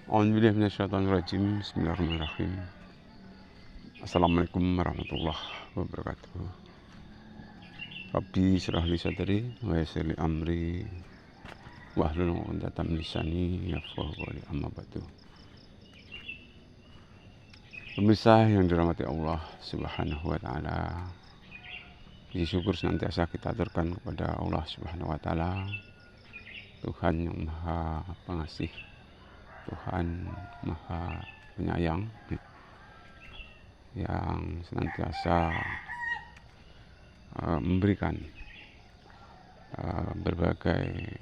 A'udzubillahi minasyaitonirrajim. Bismillahirrahmanirrahim. Assalamualaikum warahmatullahi wabarakatuh. Rabbi shrah li sadri wa yassir li amri wahlul 'uqdatam min lisani yafqahu qawli, amma ba'du. Pemirsa yang dirahmati Allah Subhanahu wa taala, puji syukur senantiasa kita aturkan kepada Allah Subhanahu wa taala, Tuhan yang Maha Pengasih, Tuhan Maha Penyayang, yang senantiasa memberikan berbagai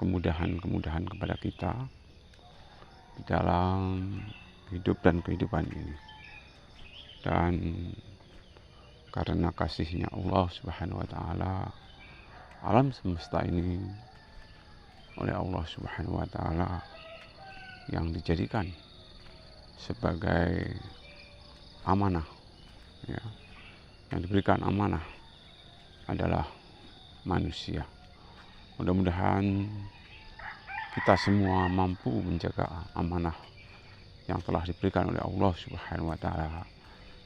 kemudahan-kemudahan kepada kita di dalam hidup dan kehidupan ini. Dan karena kasihnya Allah Subhanahu wa taala, alam semesta ini oleh Allah Subhanahu wa taala yang dijadikan sebagai amanah, ya, yang diberikan amanah adalah manusia. Mudah-mudahan kita semua mampu menjaga amanah yang telah diberikan oleh Allah Subhanahu wa taala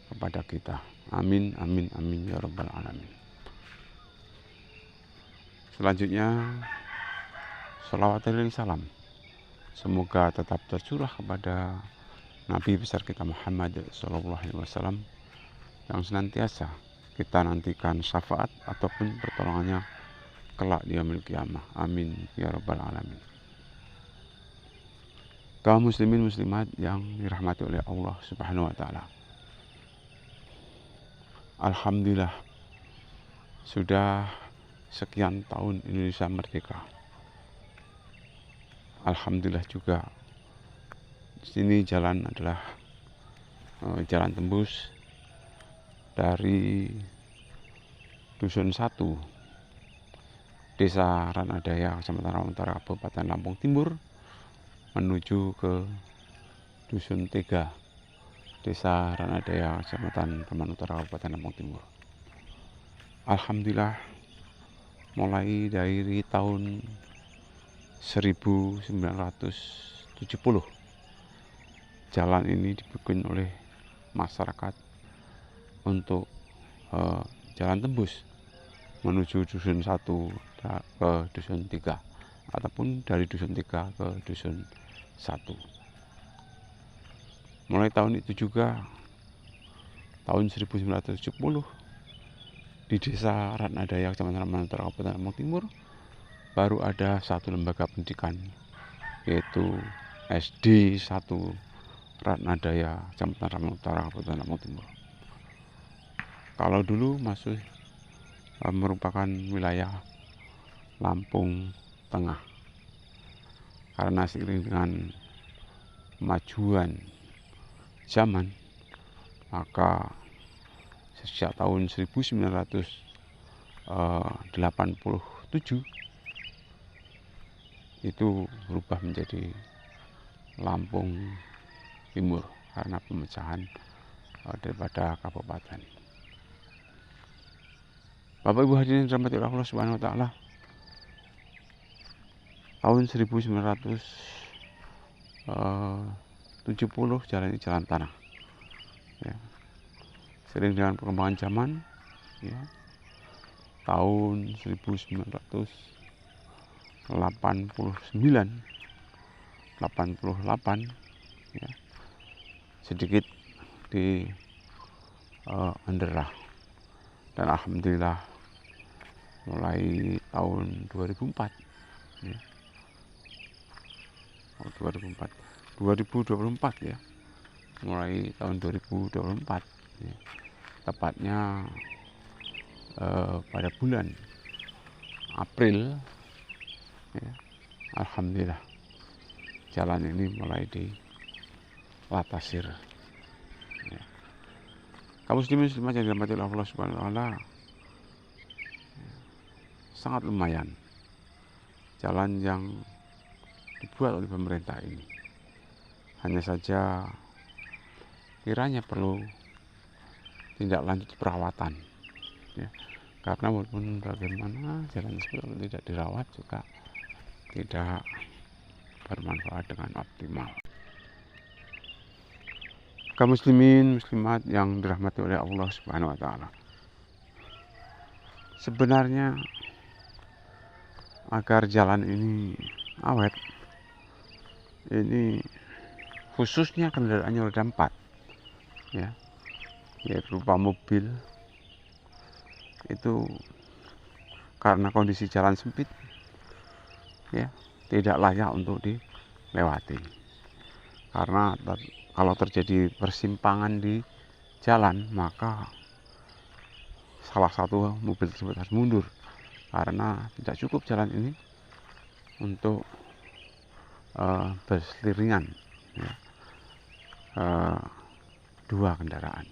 kepada kita. Amin, amin, amin ya rabbal alamin. Selanjutnya, sholawat dan salam semoga tetap tercurah kepada Nabi besar kita Muhammad SAW, yang senantiasa kita nantikan syafaat ataupun pertolongannya kelak di yaumil qiyamah. Amin ya rabbal alamin. Kaum muslimin muslimat yang dirahmati oleh Allah Subhanahu wa taala, alhamdulillah sudah sekian tahun Indonesia merdeka. Alhamdulillah juga di sini jalan adalah jalan tembus dari Dusun 1, Desa Ranadaya, Kecamatan Rawan Utara, Kabupaten Lampung Timur, menuju ke Dusun 3, Desa Ranadaya, Kecamatan Rawan Utara, Kabupaten Lampung Timur. Alhamdulillah, mulai dari tahun 1970 jalan ini dibikin oleh masyarakat untuk jalan tembus menuju Dusun 1 ke Dusun 3, ataupun dari Dusun 3 ke Dusun 1. Mulai tahun itu juga, tahun 1970, di Desa Ranadaya, Kecamatan Rawan Utara, Kabupaten Lampung Timur, baru ada satu lembaga pendidikan, yaitu SD 1 Ranadaya, Kecamatan Rawan Utara, Kabupaten Lampung Timur. Kalau dulu masih merupakan wilayah Lampung Tengah, karena seiring dengan kemajuan zaman, maka sejak tahun 1987 itu berubah menjadi Lampung Timur karena pemecahan daripada kabupaten. Bapak Ibu hadirin dirahmati Allah Subhanahu wa taala, tahun 1970 jalan ini jalan tanah, ya. Sering dengan perkembangan zaman, ya, tahun 1988, ya, sedikit di Anderah, dan alhamdulillah mulai tahun 2004, ya, 2024, ya, mulai tahun 2024, ya, tepatnya pada bulan April, ya, alhamdulillah jalan ini mulai dilatasir, ya. Kaum muslimin muslimat yang dirahmati Allah Subhanahu wa taala, sangat lumayan jalan yang dibuat oleh pemerintah ini. Hanya saja kiranya perlu tindak lanjut perawatan, ya. Karena walaupun bagaimana jalan seperti tidak dirawat juga tidak bermanfaat dengan optimal. Kaum muslimin muslimat yang dirahmati oleh Allah Subhanahu wa taala. Sebenarnya agar jalan ini awet, ini khususnya kendaraannya roda 4 ya, yaitu berupa mobil, itu karena kondisi jalan sempit ya, tidak layak untuk dilewati. Karena kalau terjadi persimpangan di jalan, maka salah satu mobil tersebut harus mundur karena tidak cukup jalan ini untuk berseliringan ya, dua kendaraan.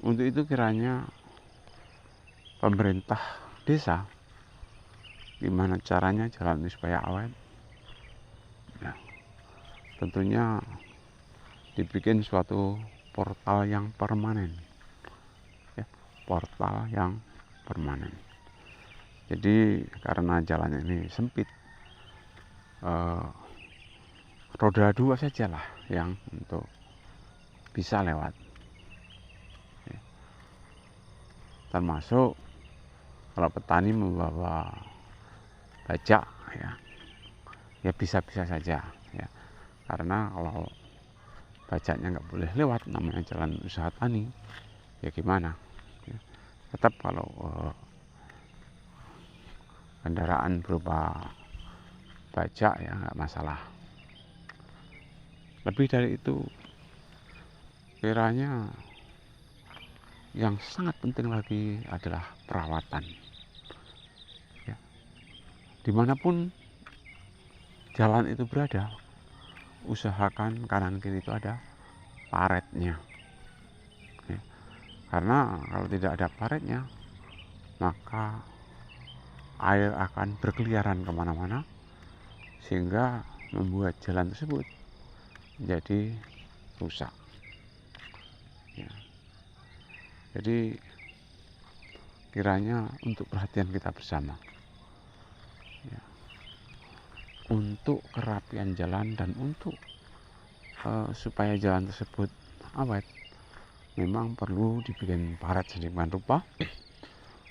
Untuk itu kiranya pemerintah desa, gimana caranya jalan ini supaya awet ya, tentunya dibikin suatu portal yang permanen ya, portal yang permanen. Jadi karena jalan ini sempit, roda 2 sajalah yang untuk bisa lewat ya. Termasuk kalau petani membawa bajak ya bisa-bisa saja ya, karena kalau bajaknya nggak boleh lewat, namanya jalan usaha tani ya, gimana ya. Tetap kalau kendaraan berupa bajak ya nggak masalah. Lebih dari itu, kiranya yang sangat penting lagi adalah perawatan ya. Dimanapun jalan itu berada, usahakan kanan kiri itu ada paretnya ya. Karena kalau tidak ada paretnya, maka air akan berkeliaran kemana-mana sehingga membuat jalan tersebut menjadi rusak ya. Jadi kiranya untuk perhatian kita bersama ya, untuk kerapian jalan dan untuk supaya jalan tersebut awet, memang perlu dibikin paret sedemikian rupa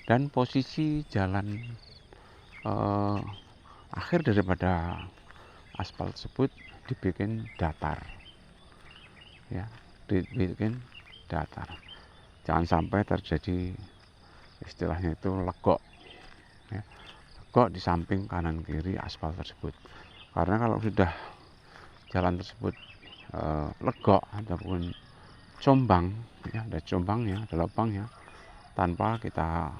dan posisi jalan akhir daripada aspal tersebut dibikin datar ya, dibikin datar. Jangan sampai terjadi istilahnya itu legok ya, legok di samping kanan kiri aspal tersebut. Karena kalau sudah jalan tersebut legok ataupun combang ya, ada combangnya, ada lubangnya, tanpa kita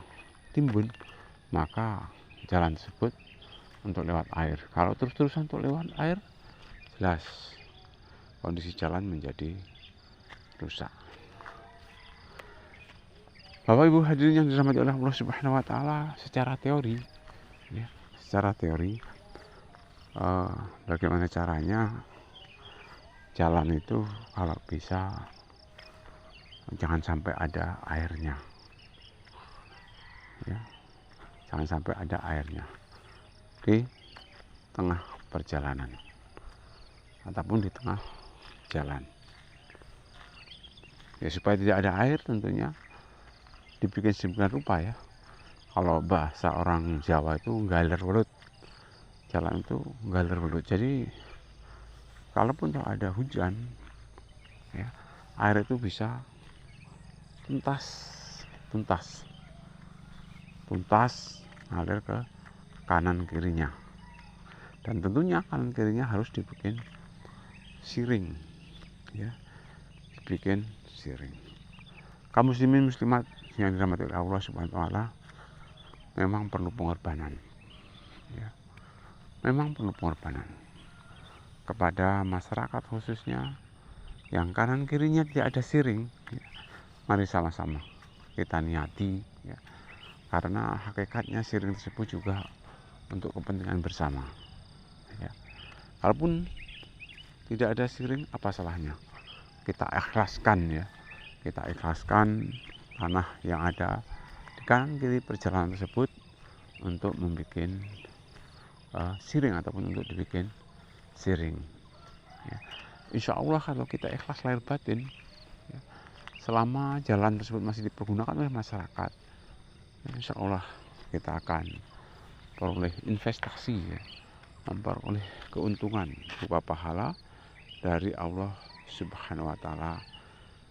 timbun, maka jalan tersebut untuk lewat air, kalau terus-terusan untuk lewat air, jelas kondisi jalan menjadi rusak. Bapak Ibu hadirin yang dirahmati oleh Allah Subhanahu wa taala, secara teori ya, secara teori bagaimana caranya jalan itu kalau bisa jangan sampai ada airnya ya, jangan sampai ada airnya di tengah perjalanan ataupun di tengah jalan ya, supaya tidak ada air tentunya dibikin sedemikian rupa ya. Kalau bahasa orang Jawa itu galer welut, jalan itu galer welut. Jadi kalaupun ada hujan ya, air itu bisa tuntas ngalir ke kanan kirinya, dan tentunya kanan kirinya harus dibikin siring ya, dibikin siring. Kaum muslimin muslimat yang dirahmati oleh Allah Subhanahu wa taala, memang perlu pengorbanan ya, memang perlu pengorbanan kepada masyarakat khususnya yang kanan kirinya tidak ada siring ya. Mari sama-sama kita niati ya, karena hakikatnya siring tersebut juga untuk kepentingan bersama ya. Kalaupun tidak ada siring, apa salahnya kita ikhlaskan ya, kita ikhlaskan tanah yang ada di kanan kiri perjalanan tersebut untuk membuat siring ataupun untuk dibikin siring. Ya. Insya Allah kalau kita ikhlas lahir batin, ya, selama jalan tersebut masih dipergunakan oleh masyarakat, ya, insya Allah kita akan memperoleh investasi, ya, memperoleh keuntungan berupa pahala dari Allah Subhanahu wa Ta'ala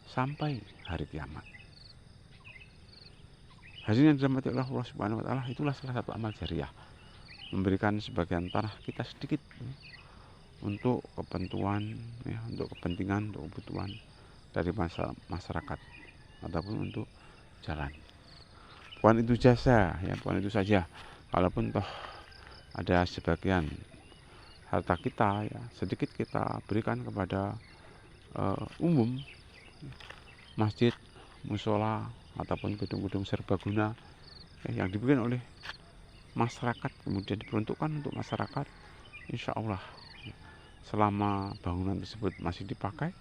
sampai hari kiamat. Hadirin yang dirahmati oleh Allah Subhanahu wa Ta'ala, itulah salah satu amal jariah, memberikan sebagian tanah kita sedikit, ya, untuk kepentingan, ya, untuk kepentingan, untuk kebutuhan dari masyarakat ataupun untuk jalan. Bukan itu jasa, ya, bukan itu saja. Kalaupun toh ada sebagian harta kita, ya, sedikit kita berikan kepada umum, masjid, musola ataupun gedung-gedung serbaguna, ya, yang dibikin oleh masyarakat, kemudian diperuntukkan untuk masyarakat, insya Allah, ya, selama bangunan tersebut masih dipakai,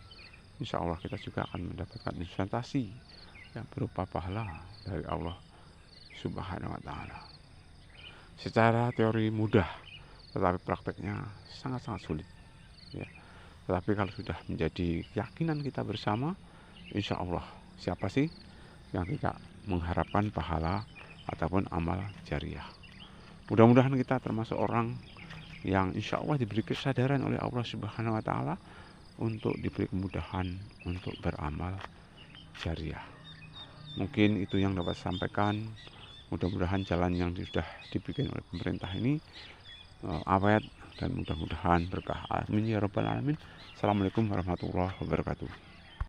insya Allah kita juga akan mendapatkan investasi yang berupa pahala dari Allah Subhanahu wa Ta'ala. Secara teori mudah, tetapi prakteknya sangat-sangat sulit, ya. Tetapi kalau sudah menjadi keyakinan kita bersama, insya Allah, siapa sih yang tidak mengharapkan pahala ataupun amal jariah. Mudah-mudahan kita termasuk orang yang insya Allah diberi kesadaran oleh Allah Subhanahu wa Ta'ala untuk diberi kemudahan untuk beramal jariah. Mungkin itu yang dapat saya sampaikan. Mudah-mudahan jalan yang sudah dibikin oleh pemerintah ini awet dan mudah-mudahan berkah. Amin ya rabbal alamin. Assalamualaikum warahmatullahi wabarakatuh.